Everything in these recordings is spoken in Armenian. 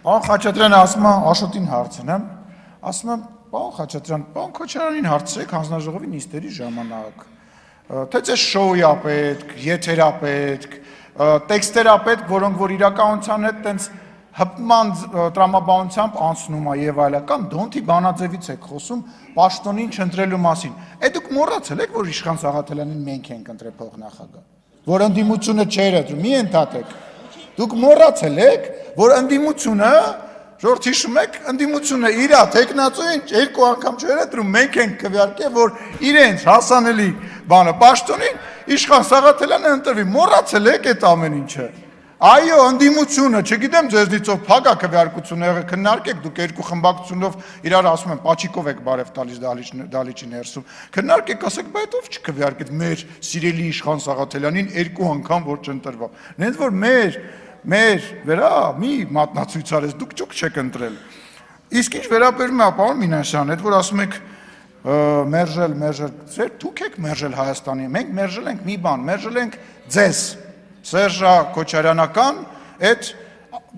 Պարոն Խաչատրյանը ասում է Աշոտին հարցնեմ, ասում եմ, պարոն Խաչատրյան, պարոն Քոչարյանին հարցրեք հանձնաժողովի նիստերի ժամանակ, թե ձեզ շոուի է պետք, եթեր է պետք, տեքստեր է պետք, որոնք որ իրականության հետ տենց հպման տրամաբանությամբ անցնում է եւ այլն, կամ Դոնթի բանաձևից եք խոսում պաշտոնին չընտրելու մասին։ Է դուք մոռացել եք, որ Իշխան Սաղաթելյանին մենք ենք ընտրել փոխնախագահ, որ ընդդիմությունը չէր ընտրում, մի ընդհատեք։ Դուք մոռացել եք, որ ընդդիմությունը, ժողովուրդ հիշում եք, ընդդիմությունը իր տեխնացուին երկու անգամ չէր ընտրում, մենք ենք քվեարկել, որ իրենց հասանելի բանը պաշտոնին Իշխան Սաղաթելյանը ընտրվի, մոռացել եք այդ ամեն ինչը։ Այո, ընդդիմությունը, չգիտեմ ձեզնից ով փակ է քվեարկությունը եղել, քննարկեք, դուք երկու խմբակցությունով իրար ասում են, պաչիկով եք բարև տալիս դալիճի ներսում, քննարկեք, ասեք, բայց ով չքվեարկեց մեր սիրելի Իշխան Սաղաթելյանին երկու անգամ որ չընտրվավ։ Նենց որ մեր վրա մի մատնացույց արես, դուք ճուկ չեք ընտրել։ Իսկ ինչ վերաբերում է պարոն Մինասյան, այդ որ ասում եք մերժել, ձեր դուք եք մերժել Հայաստանի, մենք մերժել ենք մի բան, մերժել ենք ձեզ, Սերժա Քոչարյանական այդ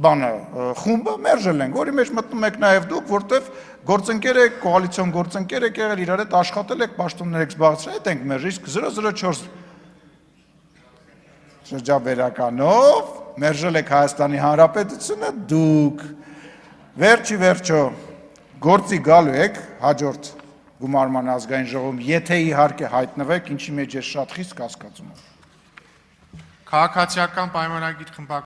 բանը խումբը մերժել ենք, որի մեջ մտնում եք նաև դուք, որտեվ գործընկեր եք, կոալիցիոն գործընկեր եք եղել, իրար հետ աշխատել եք, պաշտոններ եք զբաղեցրել, այդ ենք մերժել, իսկ 004 շրջաբերականով մերժել եք Հայաստանի Հանրապետությունը դուք, վերջի վերջո գործի գալու եք հաջորդ գումարման ազգային ժողովում, եթե իհարկե հայտնվեք, ինչի մեջ ես շատ խիստ կասկածում եմ։ Քաղաքացիական պայմանագիր խմբակցության